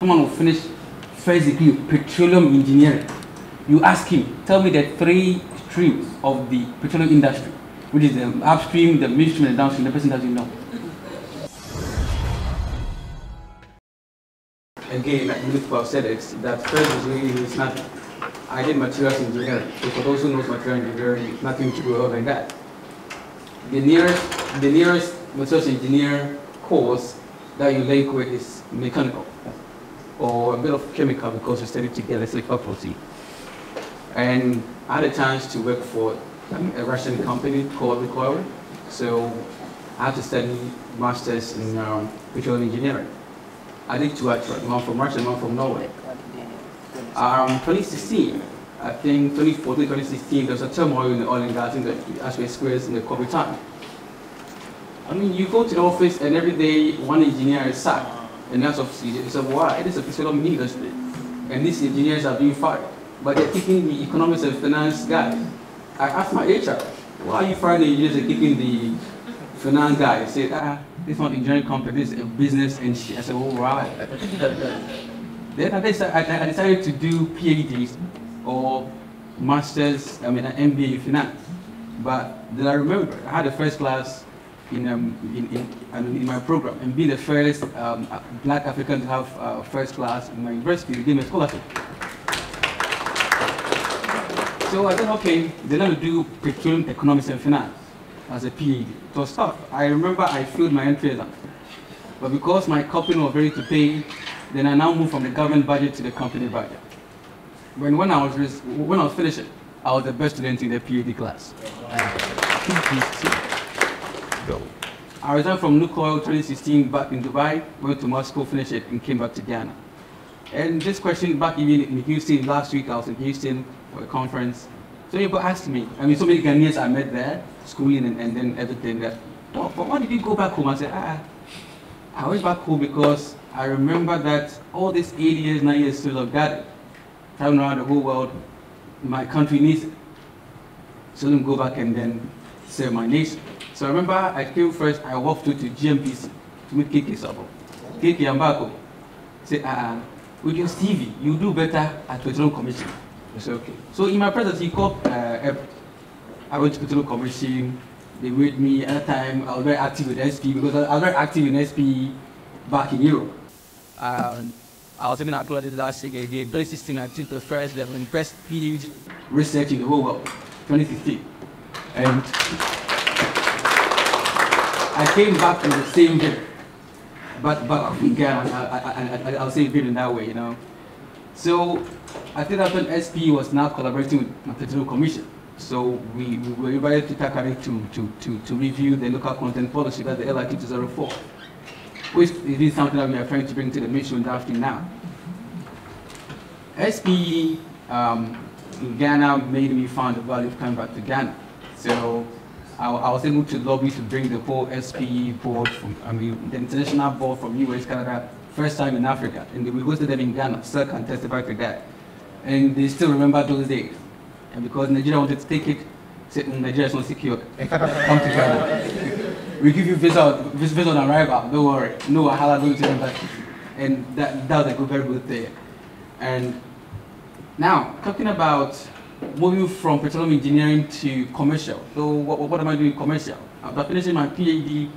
someone will finish first degree petroleum engineering. You ask him, tell me the 3 streams of the petroleum industry, which is the upstream, the midstream, and the downstream. The person doesn't know. Again, like Luke said, it's that first degree is nothing. I did materials engineering. So for those who know materials engineering, nothing to do other than that. The nearest materials engineer course that you link with is mechanical, or a bit of chemical because we studied together, electrical property. And I had a chance to work for a Russian company called Riverson. So I had to study masters in petroleum engineering. I did 2 actually, one from Russia and one from Norway. 2016, I think 2014, 2016, there was a turmoil in the oil and gas industry as we experienced in the COVID time. I mean, you go to the office and every day one engineer is sacked, and that's obviously, it's why it is a petroleum industry, and these engineers are being fired, but they're keeping the economics and finance guy. I asked my HR, why are you firing the engineers and keeping the finance guy? He said, this is not an engineering company, this is a business and shit. I said, all right. Then I decided to do PhDs or masters, an MBA in finance. But then I remember I had a first class in my program, and being the first black African to have first class in my university, they gave me a scholarship. So I thought, okay, they're going to do petroleum economics and finance as a PhD. It was tough. I remember I failed my entry exam. But because my company was ready to pay, then I now moved from the government budget to the company budget. When I was finishing, I was the best student in the PhD class. I resigned from Lukoil 2016 back in Dubai, went to Moscow, finished it, and came back to Ghana. And this question back even in Houston, last week I was in Houston for a conference. So people asked me, so many Ghanaians I met there, schooling and then everything, that, oh, but why did you go back home? I said, I went back home because I remember that all these 8 years, 9 years still of Ghana, traveling around the whole world, my country needs it. So let me go back and then serve my nation. So I remember I came first, I walked to GMPC to meet Kiki Sabo. Kiki Ambako said, with your CV, you do better at Petroleum Commission. I said, okay. So in my presence, he called I went to Petroleum Commission. They with me at the time. I was very active with SP because I was very active in SP back in Europe. I was even at last year, 2016, I took the first level in prestige research in the whole world, 2015. And I came back in the same day, but in Ghana, I'll say it in that way, you know. So I think that when SP was now collaborating with the Petroleum Commission, so we were invited to Takari to review the local content policy, that's the LI 204, which is something that we are trying to bring to the mission drafting now. SP in Ghana made me find the value of coming back to Ghana. So I was able to lobby to bring the whole SP board from, the international board from US, Canada, first time in Africa. And we hosted them in Ghana, so I can testify to that. And they still remember those days. And because Nigeria wanted to take it, said Nigeria is not secure. Come to Ghana. We give you visa on arrival, don't worry. No wahala going to embassy. And that was a very good thing. And now, talking about moving from petroleum engineering to commercial. So what am I doing commercial? After finishing my PhD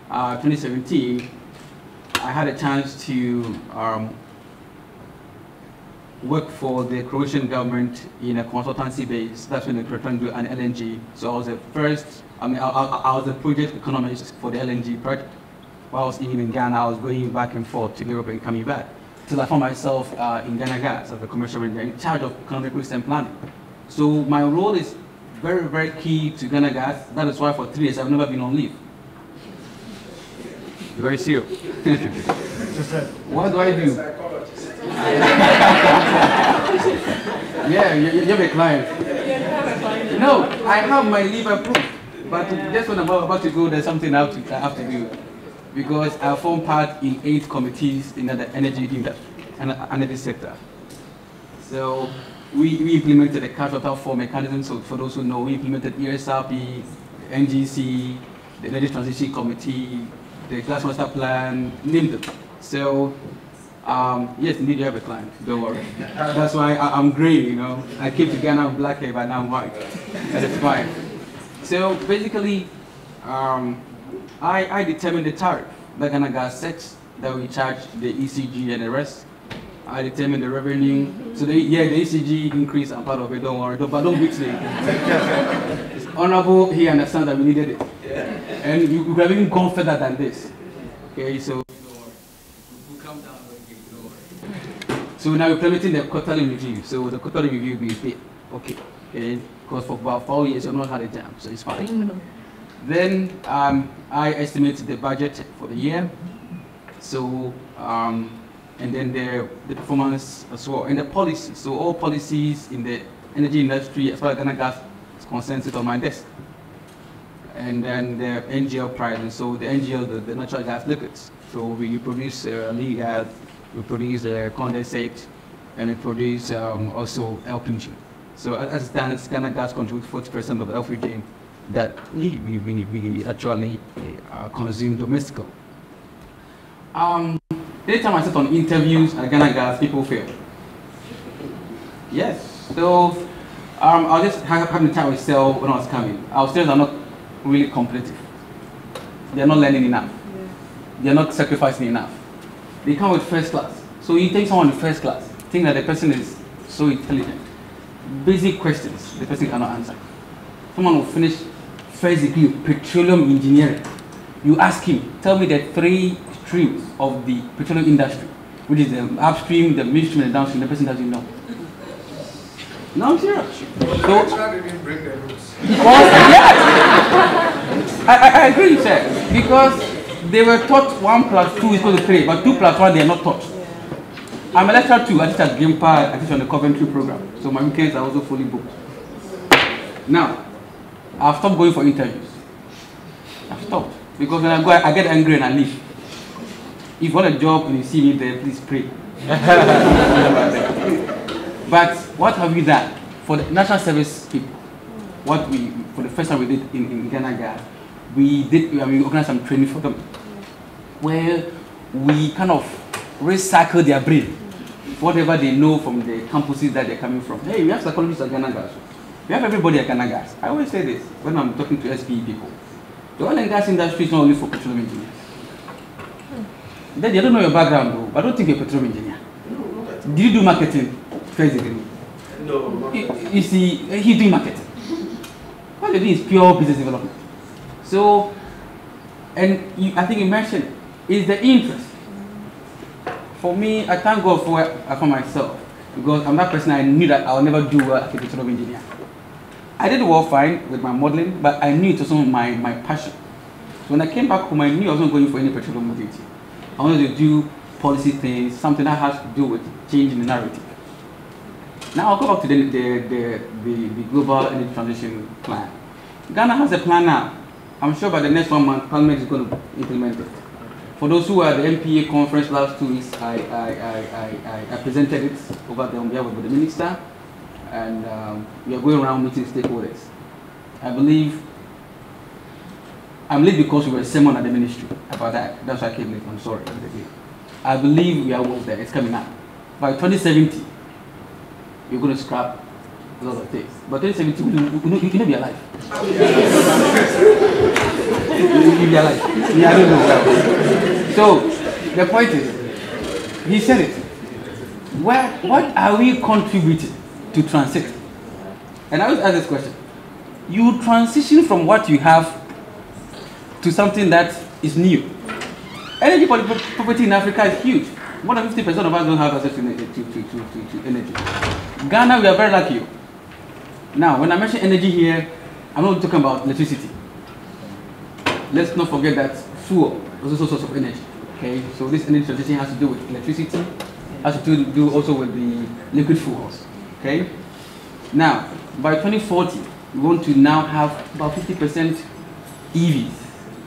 2017, I had a chance to work for the Croatian government in a consultancy base. That's when they were trying to do an LNG. So I was the first, I was the project economist for the LNG project. While I was even in Ghana, I was going back and forth to Europe and coming back. Till I found myself in Ghana Gas as a commercial manager in charge of economic risk and planning. So my role is very, very key to Ghana Gas. That is why for 3 years I've never been on leave. Very serious. What do I do? Yeah, you're a client. No, I have my leave approved. But just when I'm about to go, there's something I have to do. Because I form part in 8 committees in the energy industry and energy sector. So we implemented a capital for mechanism. So for those who know, we implemented ESRP, NGC, the Energy Transition Committee, the Glass Master Plan, named them. So Yes, indeed, you have a client. Don't worry. That's why I'm grey, you know. I came to Ghana with black hair, but now I'm white. That is fine. So basically, I determine the tariff that Ghana Gas sets that we charge the ECG and the rest. I determine the revenue. So the ECG increase, I'm part of it. Don't worry, but don't beat me. It's honorable. He understands that we needed it, and you could have even gone further than this. Okay, so. So now we're implementing the quarterly review. So the quarterly review will be paid. Okay. Because for about 4 years you've not had a jam, so it's fine. Then I estimate the budget for the year. So and then the performance as well, and the policy. So all policies in the energy industry, as far as Ghana Gas is concerned, sit on my desk. And then the NGL pricing. So the NGL, the natural gas liquids. So we produce legal. We produce condensate, and we produce also LPG. So as it stands, Ghana Gas contributes 40% of the LPG that we actually consume domestically. Anytime I sit on interviews at Ghana Gas, people fail. Yes. So I'll just have the chat with Sel when I was coming. Our students are not really competitive. They are not learning enough. They are not sacrificing enough. They come with first class. So you take someone in first class, think that the person is so intelligent. Basic questions, the person cannot answer. Someone will finish first degree petroleum engineering. You ask him, tell me the 3 streams of the petroleum industry, which is the upstream, the midstream, and the downstream. The person doesn't know. No, I'm serious. So, didn't bring the rules. Yes, I agree, sir, because they were taught 1 + 2 = 3, but 2 + 1 they are not taught. I'm a lecturer too. I teach at Gimpa, I teach on the Coventry program, so my weekends are also fully booked. Now, I've stopped going for interviews. I've stopped because when I go, I get angry and I leave. If you want a job and you see me there, please pray. But what have we done for the national service people? What we, for the first time we did in Ghana Gas, we organized some training for them, where we kind of recycle their brain, whatever they know from the campuses that they're coming from. Hey, we have psychologists at Ghana Gas. We have everybody at Ghana Gas. I always say this when I'm talking to SPE people. The oil and gas industry is not only for petroleum engineers. They don't know your background though, but I don't think you're a petroleum engineer. Did you do marketing? First degree? No. You see, he's doing marketing. What you're doing is pure business development. So, and I think you mentioned is the interest. For me, I thank God for myself, because I'm that person. I knew that I'll never do well as a petroleum engineer. I did well fine with my modeling, but I knew it was my passion. So when I came back home, I knew I wasn't going for any petroleum duty. I wanted to do policy things, something that has to do with changing the narrative. Now I'll go back to the global energy transition plan. Ghana has a plan now. I'm sure by the next 1 month, Parliament is going to implement it. For those who were at the MPA conference last 2 weeks, I presented it over there on behalf of the minister, and we are going around meeting stakeholders. I believe I'm late because we were summoned at the ministry about that. That's why I came late. I'm sorry. I believe we are almost there. It's coming up. By 2070, you're going to scrap a lot of things. But 2070, you can be alive. You'll be alive. Yeah, I don't know. So, the point is, he said it. What are we contributing to transit? And I always ask this question. You transition from what you have to something that is new. Energy poverty in Africa is huge. More than 50% of us don't have access to energy. Ghana, we are very lucky. Now, when I mention energy here, I'm not talking about electricity. Let's not forget that fuel is also a source of energy. Okay, so this energy transition has to do with electricity, has to do also with the liquid fuels. Okay, now by 2040, we want to now have about 50% EVs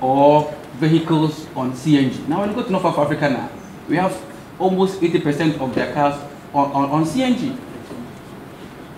or vehicles on CNG. Now when you go to North Africa now, we have almost 80% of their cars on CNG.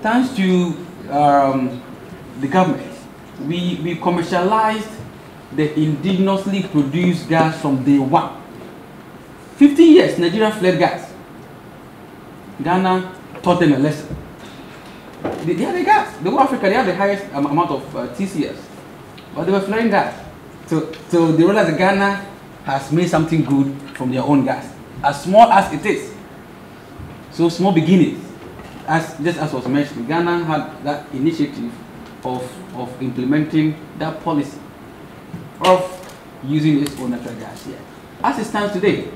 Thanks to the government, we commercialized the indigenously produced gas from day one. 15 years, Nigeria fled gas. Ghana taught them a lesson. They had the gas. The whole Africa, they had the highest amount of TCS. But they were flaring gas. So they realized that Ghana has made something good from their own gas. As small as it is. So small beginnings. Just as was mentioned, Ghana had that initiative of implementing that policy of using its own natural gas here. As it stands today,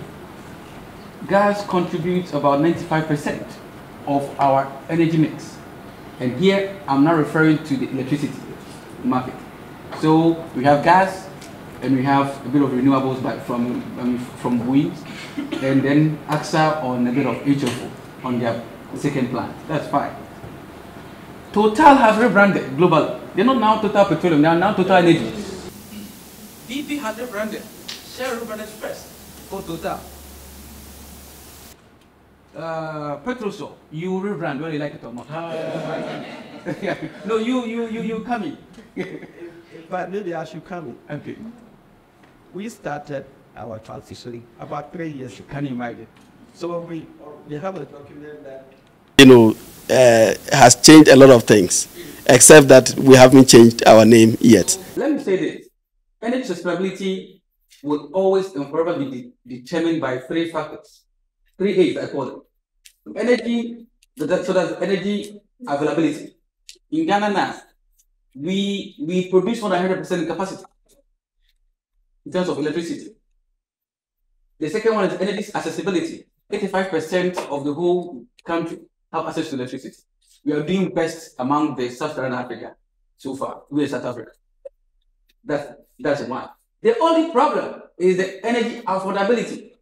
gas contributes about 95% of our energy mix. And here, I'm not referring to the electricity market. So we have gas, and we have a bit of renewables from wind, and then AXA on a bit of HFO on their second plant. That's fine. Total has rebranded globally. They're not now Total Petroleum, they are now Total Energy. BP has rebranded. Shell rebranded first for Total. Petrosol, you rebrand whether you like it or not. No, you come in. But maybe I should come in. Okay. We started our transition about 3 years ago. Can you imagine? So we have a document that has changed a lot of things, except that we haven't changed our name yet. Let me say this. Energy sustainability will always and forever be determined by 3 factors. 3 A's, I call them. Energy, so that's energy availability. In Ghana now, we produce more than 100% capacity in terms of electricity. The second one is energy accessibility. 85% of the whole country have access to electricity. We are doing best among the sub-Saharan Africa so far. We are South Africa. That's one. The only problem is the energy affordability.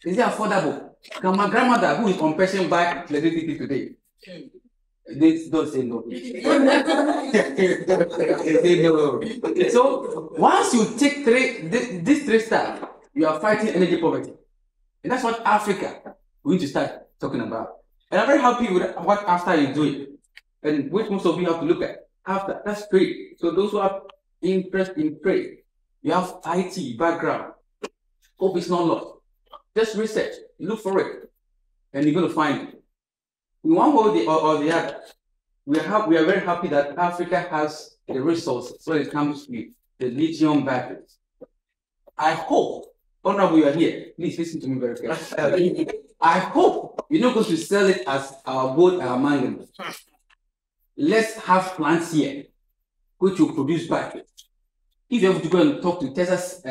Is it affordable? Can my grandmother, who is on pension, buy electricity today? They don't say no. They say no. So once you take these 3 steps, you are fighting energy poverty. And that's what Africa we need to start talking about. And I'm very happy with what after is doing. And which most of you have to look at. After, that's trade. So those who have interest in trade, you have IT background. Hope it's not lost. Just research, look for it, and you're going to find it. In one way or the other, we are very happy that Africa has the resources when it comes to the lithium batteries. I hope, honorable, you are here. Please listen to me very carefully. I hope you're not going to sell it as our gold and our manganese. Let's have plants here which will produce batteries. If you have to go and talk to Texas,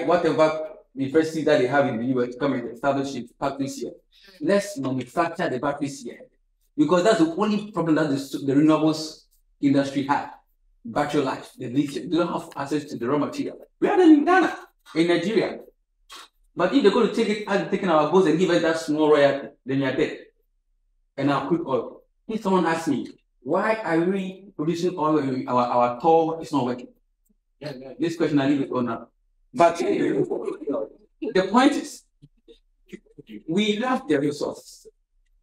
whatever university that they have in the US, come and establish factories here. Let's manufacture the batteries here. Because that's the only problem that the renewables industry has. Battery life, the lithium. They don't have access to the raw material. We have them in Ghana, in Nigeria. But if they're going to take it as taking our goods and give us that small royalty, then you're dead. And our crude oil. If someone asks me, why are we producing oil when our toll is not working? This question I leave it on now. But the point is, we have the resources.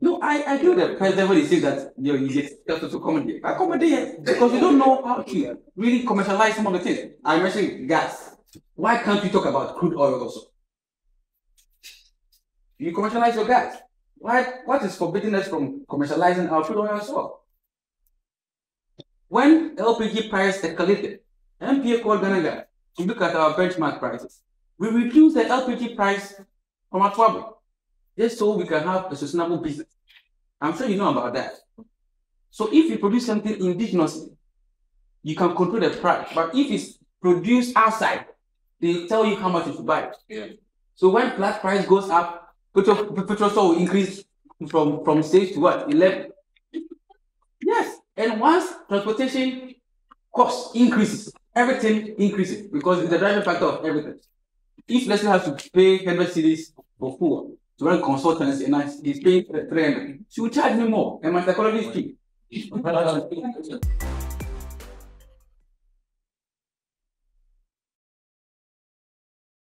No, I do the president when he says that you get to accommodate. Accommodate because we don't know how to really commercialize some of the things. I mentioned gas. Why can't we talk about crude oil also? You commercialize your gas. What is forbidding us from commercializing our crude oil as well? When LPG price escalated, MPA called Ghanaian to look at our benchmark prices. We reduced the LPG price from our trouble, just so we can have a sustainable business. I'm sure you know about that. So if you produce something indigenously, you can control the price. But if it's produced outside, they tell you how much you should buy it. Yeah. So when flat price goes up, petrol will increase from 6 to what? 11. Yes. And once transportation cost increases, everything increases because it's the driving factor of everything. If let's say has to pay 100 cedis for fuel to run consultancy and he's paying 300, she will charge me more, and my psychology is cheap.